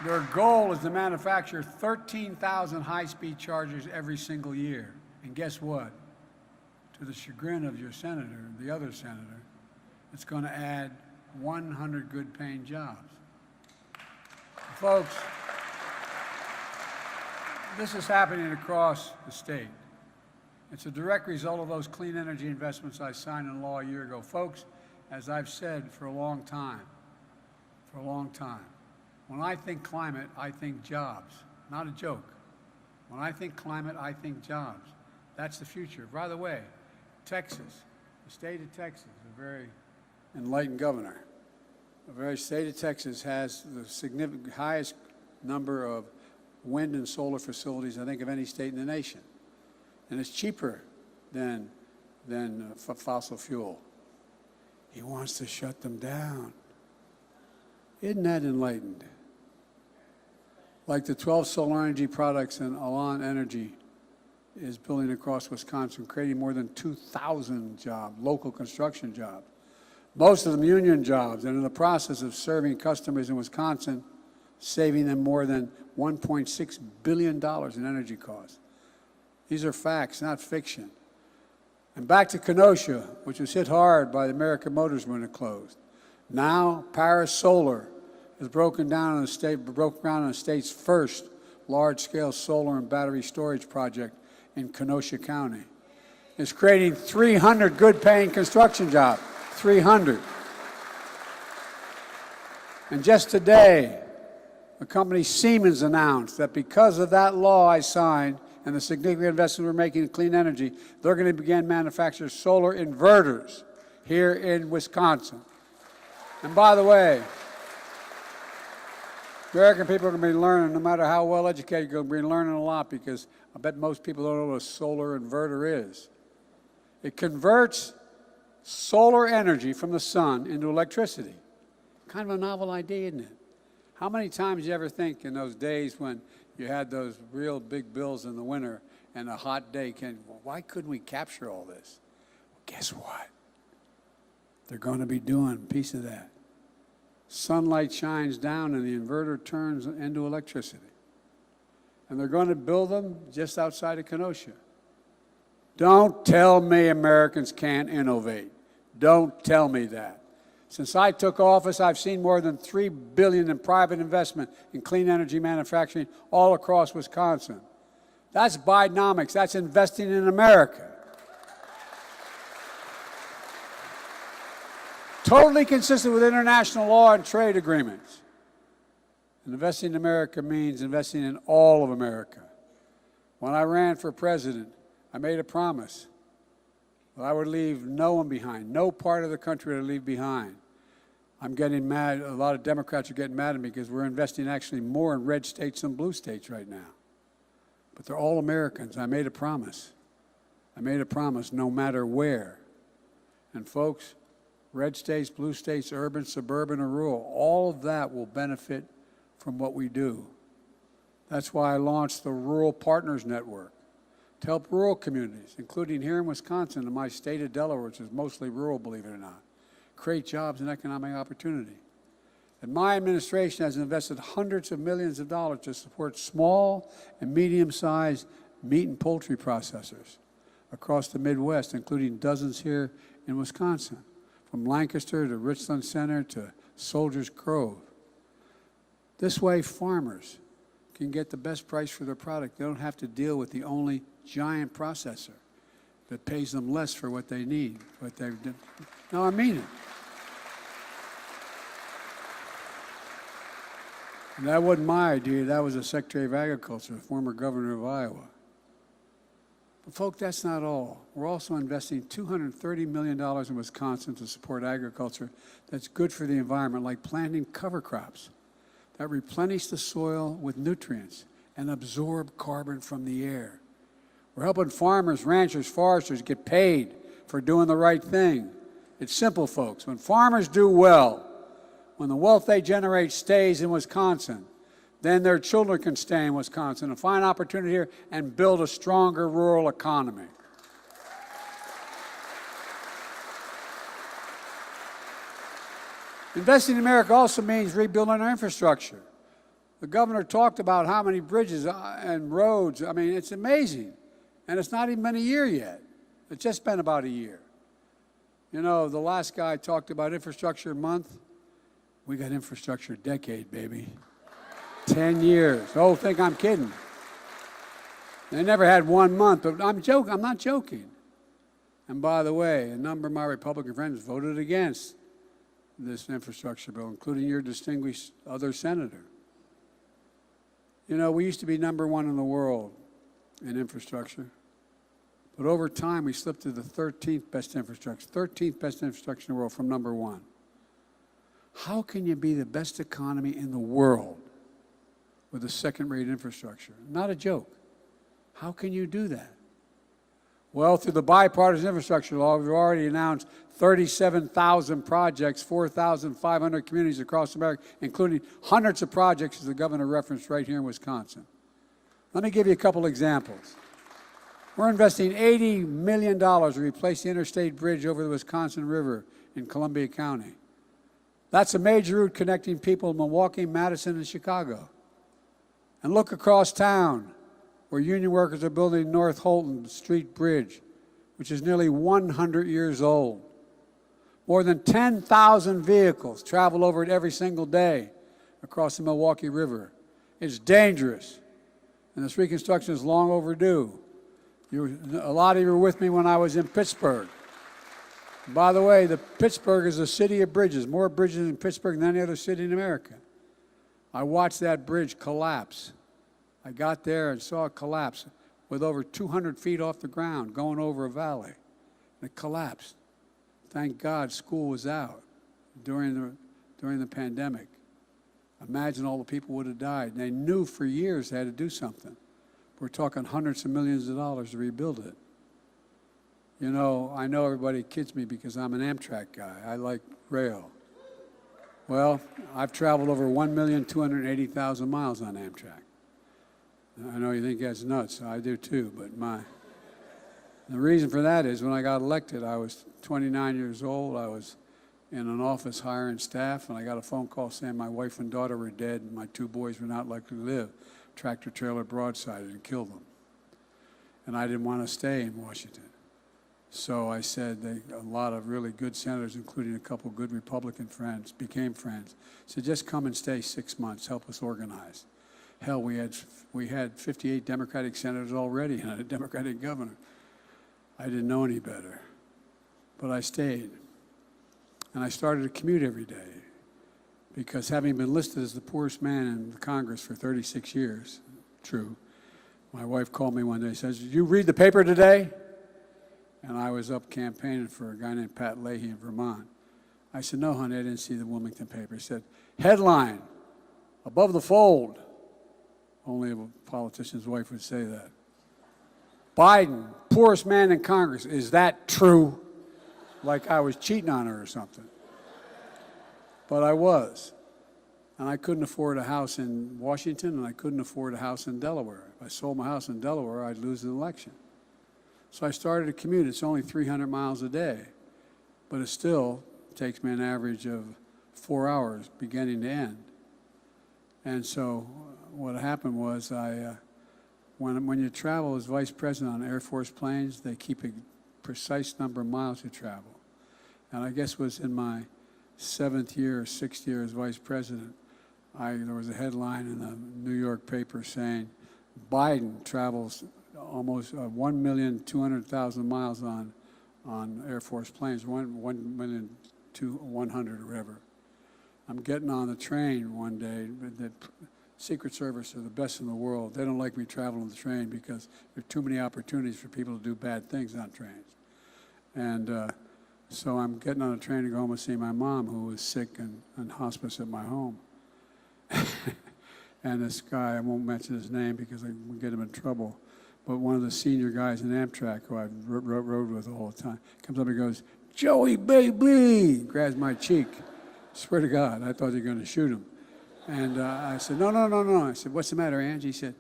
Their goal is to manufacture 13,000 high-speed chargers every single year. And guess what? To the chagrin of your senator, the other senator, it's going to add 100 good-paying jobs. Folks, this is happening across the state. It's a direct result of those clean energy investments I signed into law a year ago. Folks, as I've said for a long time, when I think climate, I think jobs. Not a joke. When I think climate, I think jobs. That's the future. By the way, Texas, the state of Texas, a very enlightened governor, the state of Texas has the highest number of wind and solar facilities, I think, of any state in the nation. And it's cheaper than fossil fuel. He wants to shut them down. Isn't that enlightened? Like the 12 solar energy products in Alon Energy is building across Wisconsin, creating more than 2,000 jobs, local construction jobs. Most of them union jobs, and in the process of serving customers in Wisconsin, saving them more than $1.6 billion in energy costs. These are facts, not fiction. And back to Kenosha, which was hit hard by the American Motors when it closed. Now, Paris Solar has broken ground on the state's first large-scale solar and battery storage project in Kenosha County. It's creating 300 good-paying construction jobs. 300. And just today, the company Siemens announced that because of that law I signed and the significant investment we're making in clean energy, they're going to begin manufacturing solar inverters here in Wisconsin. And by the way, American people are going to be learning, no matter how well educated, you're going to be learning a lot, because I bet most people don't know what a solar inverter is. It converts solar energy from the sun into electricity. Kind of a novel idea, isn't it? How many times did you ever think in those days when you had those real big bills in the winter and a hot day, well, why couldn't we capture all this? Well, guess what? They're going to be doing a piece of that. Sunlight shines down and the inverter turns into electricity. And they're going to build them just outside of Kenosha. Don't tell me Americans can't innovate. Don't tell me that. Since I took office, I've seen more than $3 billion in private investment in clean energy manufacturing all across Wisconsin. That's Bidenomics. That's investing in America. Totally consistent with international law and trade agreements. And investing in America means investing in all of America. When I ran for president, I made a promise that I would leave no one behind, no part of the country to leave behind. I'm getting mad, a lot of Democrats are getting mad at me because we're investing actually more in red states than blue states right now. But they're all Americans. I made a promise. I made a promise no matter where. And folks, red states, blue states, urban, suburban, or rural, all of that will benefit from what we do. That's why I launched the Rural Partners Network to help rural communities, including here in Wisconsin and my state of Delaware, which is mostly rural, believe it or not, create jobs and economic opportunity. And my administration has invested hundreds of millions of dollars to support small and medium-sized meat and poultry processors across the Midwest, including dozens here in Wisconsin, from Lancaster to Richland Center to Soldiers Grove. This way, farmers can get the best price for their product. They don't have to deal with the only giant processor that pays them less for what they need, what they've done. No, I mean it. And that wasn't my idea. That was the Secretary of Agriculture, the former governor of Iowa. But, folks, that's not all. We're also investing $230 million in Wisconsin to support agriculture that's good for the environment, like planting cover crops that replenish the soil with nutrients and absorb carbon from the air. We're helping farmers, ranchers, foresters get paid for doing the right thing. It's simple, folks. When farmers do well, when the wealth they generate stays in Wisconsin, then their children can stay in Wisconsin and find opportunity here and build a stronger rural economy. Investing in America also means rebuilding our infrastructure. The governor talked about how many bridges and roads. I mean, it's amazing. And it's not even been a year yet. It's just been about a year. You know, the last guy talked about infrastructure month. We got infrastructure decade, baby. 10 years. Oh, think I'm kidding. They never had 1 month, but I'm not joking. And by the way, a number of my Republican friends voted against this infrastructure bill, including your distinguished other senator. You know, we used to be #1 in the world in infrastructure. But over time, we slipped to the 13th best infrastructure, 13th best infrastructure in the world from #1. How can you be the best economy in the world with a second-rate infrastructure? Not a joke. How can you do that? Well, through the bipartisan infrastructure law, we've already announced 37,000 projects, 4,500 communities across America, including hundreds of projects, as the governor referenced, right here in Wisconsin. Let me give you a couple examples. We're investing $80 million to replace the interstate bridge over the Wisconsin River in Columbia County. That's a major route connecting people in Milwaukee, Madison, and Chicago. And look across town, where union workers are building North Holton Street Bridge, which is nearly 100 years old. More than 10,000 vehicles travel over it every single day across the Milwaukee River. It's dangerous, and this reconstruction is long overdue. A lot of you were with me when I was in Pittsburgh. By the way, Pittsburgh is a city of bridges, more bridges in Pittsburgh than any other city in America. I watched that bridge collapse. I got there and saw it collapse with over 200 feet off the ground going over a valley. It collapsed. Thank God school was out during the pandemic. Imagine all the people would have died. And they knew for years they had to do something. We're talking hundreds of millions of dollars to rebuild it. You know, I know everybody kids me because I'm an Amtrak guy. I like rail. Well, I've traveled over 1,280,000 miles on Amtrak. I know you think that's nuts. I do too, but the reason for that is when I got elected, I was 29 years old. I was in an office hiring staff, and I got a phone call saying my wife and daughter were dead and my 2 boys were not likely to live. Tractor trailer broadsided and killed them. And I didn't want to stay in Washington. So I said, a lot of really good senators, including a couple good Republican friends, became friends, said, just come and stay 6 months, help us organize. Hell, we had 58 Democratic senators already and a Democratic governor. I didn't know any better, but I stayed. And I started to commute every day because having been listed as the poorest man in the Congress for 36 years, true, my wife called me one day and says, did you read the paper today? And I was up campaigning for a guy named Pat Leahy in Vermont. I said, no, honey, I didn't see the Wilmington paper. He said, headline, above the fold. Only a politician's wife would say that. Biden, poorest man in Congress. Is that true? Like I was cheating on her or something. But I was. And I couldn't afford a house in Washington, and I couldn't afford a house in Delaware. If I sold my house in Delaware, I'd lose the election. So I started to commute. It's only 300 miles a day, but it still takes me an average of 4 hours beginning to end. And so what happened was when you travel as vice president on Air Force planes, they keep a precise number of miles you travel. And I guess it was in my 7th year or 6th year as vice president, there was a headline in the New York paper saying, Biden travels almost 1,200,000 miles on Air Force planes, 1,100,000 or whatever. I'm getting on the train one day. The Secret Service are the best in the world. They don't like me traveling the train because there are too many opportunities for people to do bad things on trains. And so I'm getting on a train to go home and see my mom, who was sick and in hospice at my home. And this guy, I won't mention his name because I will get him in trouble, but one of the senior guys in Amtrak who I rode with all the time comes up and goes, Joey, baby, grabs my cheek. Swear to God, I thought they were going to shoot him. And I said, no. I said, what's the matter, Angie? He said,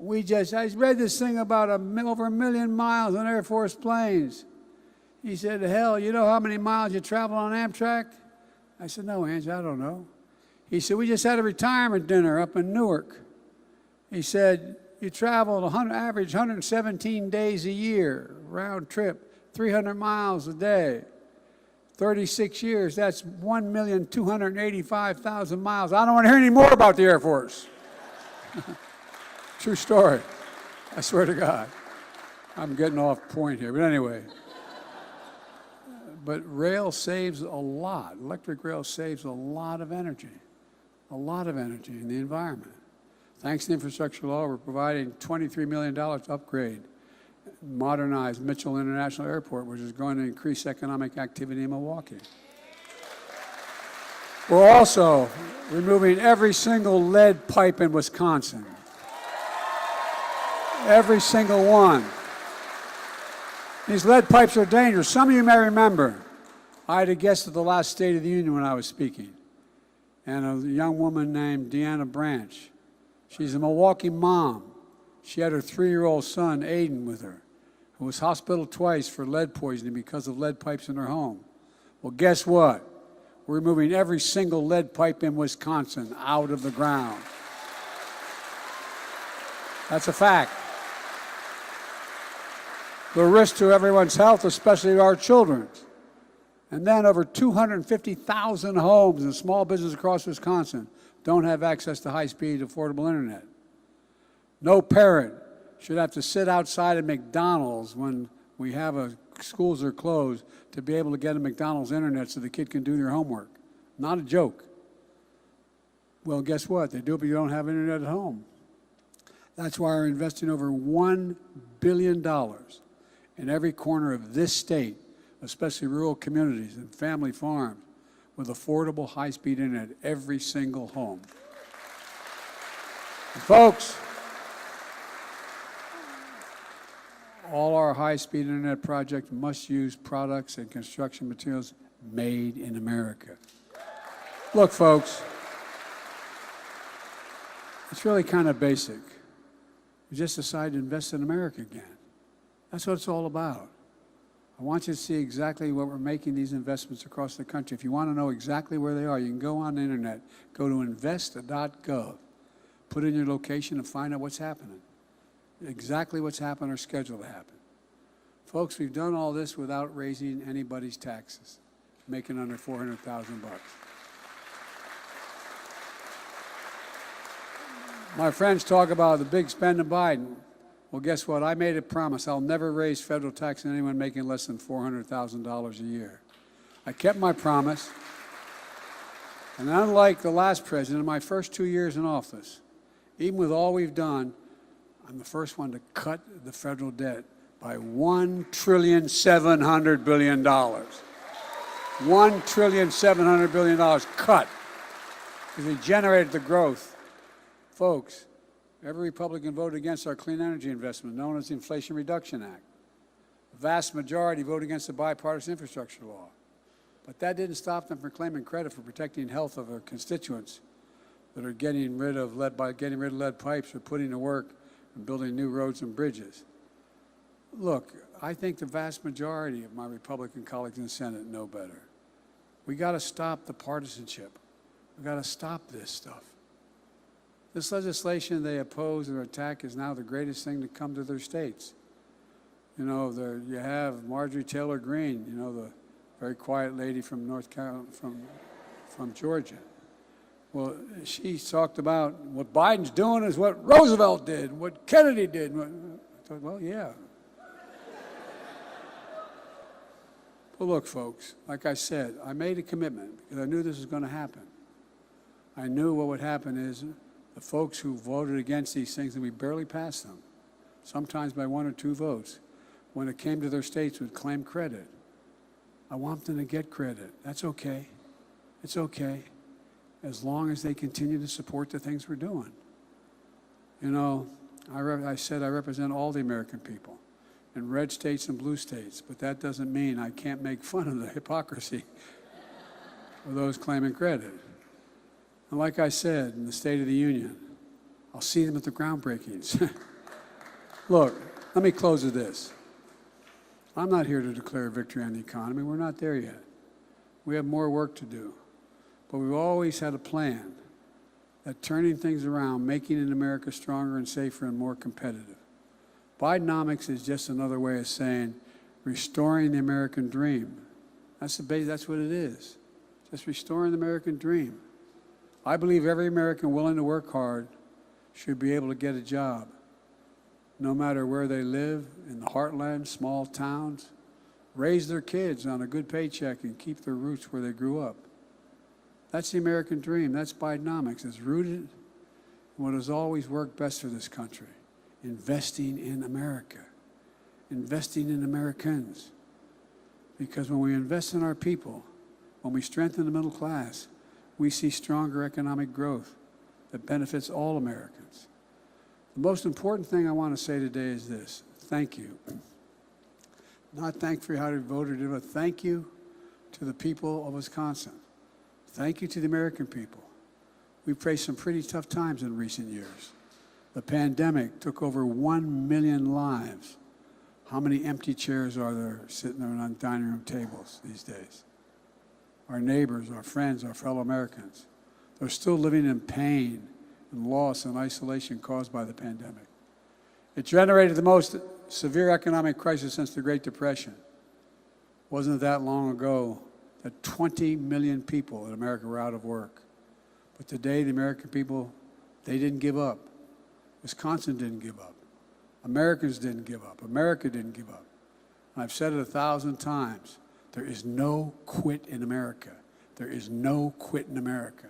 I read this thing about over 1 million miles on Air Force planes. He said, hell, you know how many miles you travel on Amtrak? I said, no, Angie, I don't know. He said, we just had a retirement dinner up in Newark. He said, you traveled average 117 days a year, round trip, 300 miles a day. 36 years, that's 1,285,000 miles. I don't want to hear any more about the Air Force. True story. I swear to God. I'm getting off point here, but anyway. But rail saves a lot. Electric rail saves a lot of energy in the environment. Thanks to the infrastructure law, we're providing $23 million to upgrade, modernize Mitchell International Airport, which is going to increase economic activity in Milwaukee. We're also removing every single lead pipe in Wisconsin. Every single one. These lead pipes are dangerous. Some of you may remember, I had a guest at the last State of the Union when I was speaking, and a young woman named Deanna Branch. She's a Milwaukee mom. She had her 3-year-old son, Aiden, with her. who was hospitalized twice for lead poisoning because of lead pipes in her home. Well, guess what? We're removing every single lead pipe in Wisconsin out of the ground. That's a fact. The risk to everyone's health, especially our children's. And then over 250,000 homes and small businesses across Wisconsin don't have access to high-speed, affordable internet. No parent should have to sit outside of McDonald's when we have schools are closed to be able to get a McDonald's internet so the kid can do their homework. Not a joke. Well, guess what? They do it, but you don't have internet at home. That's why we're investing over $1 billion in every corner of this state, especially rural communities and family farms, with affordable high-speed internet, every single home. And folks, all our high-speed internet projects must use products and construction materials made in America. Look, folks, it's really kind of basic. We just decided to invest in America again. That's what it's all about. I want you to see exactly what we're making these investments across the country. If you want to know exactly where they are, you can go on the internet, go to invest.gov, put in your location and find out what's happening, exactly what's happening or scheduled to happen. Folks, we've done all this without raising anybody's taxes, making under $400,000. My friends talk about the big spend in Biden. Well, guess what? I made a promise. I'll never raise federal tax on anyone making less than $400,000 a year. I kept my promise. And unlike the last president, in my first 2 years in office, even with all we've done, I'm the first one to cut the federal debt by $1.7 trillion. $1.7 trillion cut, because we generated the growth. Folks, every Republican voted against our clean energy investment, known as the Inflation Reduction Act. The vast majority voted against the bipartisan infrastructure law. But that didn't stop them from claiming credit for protecting health of their constituents that are getting rid of lead pipes or putting to work and building new roads and bridges. Look, I think the vast majority of my Republican colleagues in the Senate know better. We got to stop the partisanship. We got to stop this stuff. This legislation they oppose or attack is now the greatest thing to come to their states. You know, you have Marjorie Taylor Greene, you know, the very quiet lady from North Carolina, from Georgia. Well, she talked about what Biden's doing is what Roosevelt did, what Kennedy did. I thought, well, yeah. Well, look, folks, like I said, I made a commitment because I knew this was going to happen. I knew what would happen is the folks who voted against these things, and we barely passed them, sometimes by 1 or 2 votes, when it came to their states, would claim credit. I want them to get credit. That's okay. It's okay, as long as they continue to support the things we're doing. You know, I said I represent all the American people, in red states and blue states, but that doesn't mean I can't make fun of the hypocrisy of those claiming credit. And like I said in the State of the Union, I'll see them at the groundbreakings. Look, let me close with this. I'm not here to declare victory on the economy. We're not there yet. We have more work to do. But we've always had a plan that turning things around, making it America stronger and safer and more competitive. Bidenomics is just another way of saying restoring the American dream. That's what it is, just restoring the American dream. I believe every American willing to work hard should be able to get a job, no matter where they live, in the heartland, small towns, raise their kids on a good paycheck and keep their roots where they grew up. That's the American dream. That's Bidenomics. It's rooted in what has always worked best for this country, investing in America, investing in Americans. Because when we invest in our people, when we strengthen the middle class, we see stronger economic growth that benefits all Americans. The most important thing I want to say today is this: thank you. Not thank for how you voted, but thank you to the people of Wisconsin. Thank you to the American people. We've faced some pretty tough times in recent years. The pandemic took over 1 million lives. How many empty chairs are there sitting there on dining room tables these days? Our neighbors, our friends, our fellow Americans, they're still living in pain and loss and isolation caused by the pandemic. It generated the most severe economic crisis since the Great Depression. Wasn't it that long ago that 20 million people in America were out of work? But today, the American people, they didn't give up. Wisconsin didn't give up. Americans didn't give up. America didn't give up. And I've said it 1,000 times. There is no quit in America. There is no quit in America.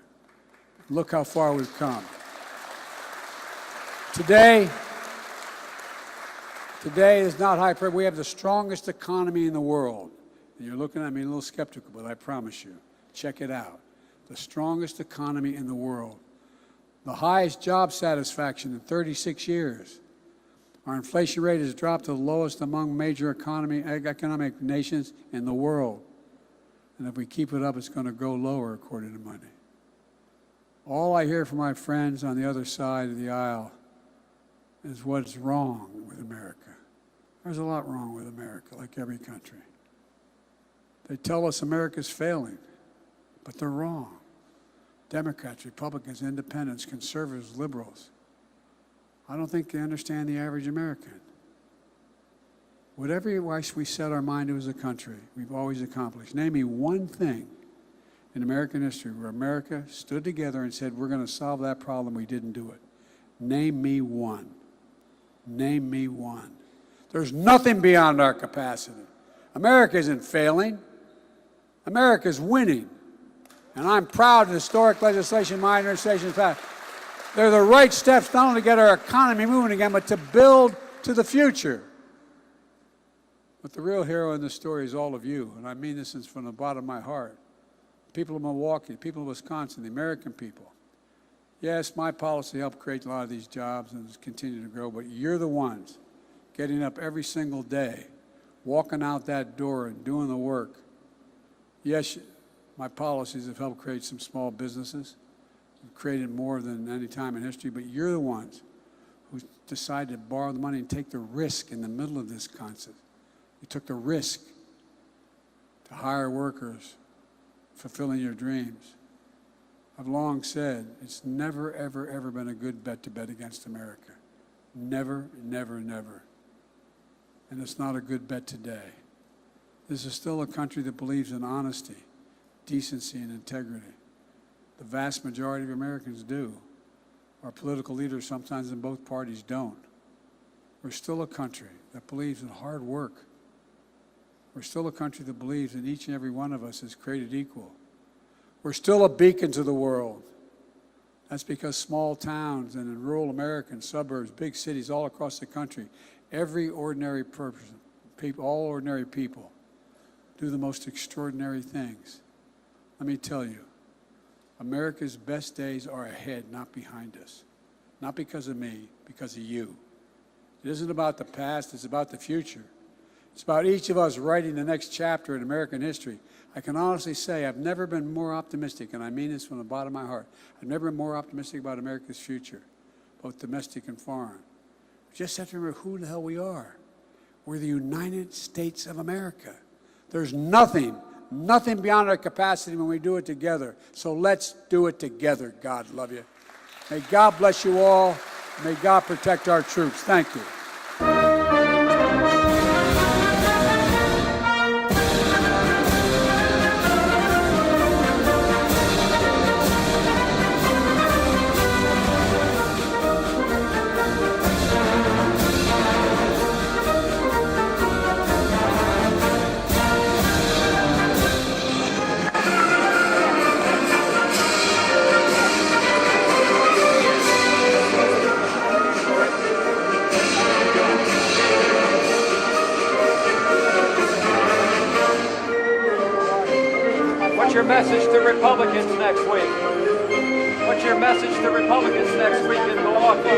Look how far we've come. Today is not high praise. We have the strongest economy in the world. And you're looking at me a little skeptical, but I promise you, check it out. The strongest economy in the world. The highest job satisfaction in 36 years. Our inflation rate has dropped to the lowest among major economic nations in the world. And if we keep it up, it's going to go lower, according to money. All I hear from my friends on the other side of the aisle is what's wrong with America. There's a lot wrong with America, like every country. They tell us America's failing, but they're wrong. Democrats, Republicans, independents, conservatives, liberals. I don't think they understand the average American. Whatever we set our mind to as a country, we've always accomplished. Name me one thing in American history where America stood together and said, we're going to solve that problem, we didn't do it. Name me one. Name me one. There's nothing beyond our capacity. America isn't failing. America's winning. And I'm proud of the historic legislation my administration passed. They're the right steps not only to get our economy moving again, but to build to the future. But the real hero in this story is all of you, and I mean this from the bottom of my heart. People of Milwaukee, people of Wisconsin, the American people. Yes, my policy helped create a lot of these jobs and continue to grow, but you're the ones getting up every single day, walking out that door and doing the work. Yes, my policies have helped create some small businesses. We've created more than any time in history, but you're the ones who decided to borrow the money and take the risk in the middle of this concept. You took the risk to hire workers, fulfilling your dreams. I've long said it's never, ever, ever been a good bet to bet against America. Never, never, never. And it's not a good bet today. This is still a country that believes in honesty, decency, and integrity. The vast majority of Americans do. Our political leaders, sometimes in both parties, don't. We're still a country that believes in hard work. We're still a country that believes that each and every one of us is created equal. We're still a beacon to the world. That's because small towns and in rural America and suburbs, big cities all across the country, every ordinary person, all ordinary people, do the most extraordinary things. Let me tell you, America's best days are ahead, not behind us. Not because of me, because of you. It isn't about the past, it's about the future. It's about each of us writing the next chapter in American history. I can honestly say I've never been more optimistic, and I mean this from the bottom of my heart. I've never been more optimistic about America's future, both domestic and foreign. We just have to remember who the hell we are. We're the United States of America. There's nothing beyond our capacity when we do it together. So let's do it together. God love you. May God bless you all. May God protect our troops. Thank you. What's your message to Republicans next week? What's your message to Republicans next week in Milwaukee?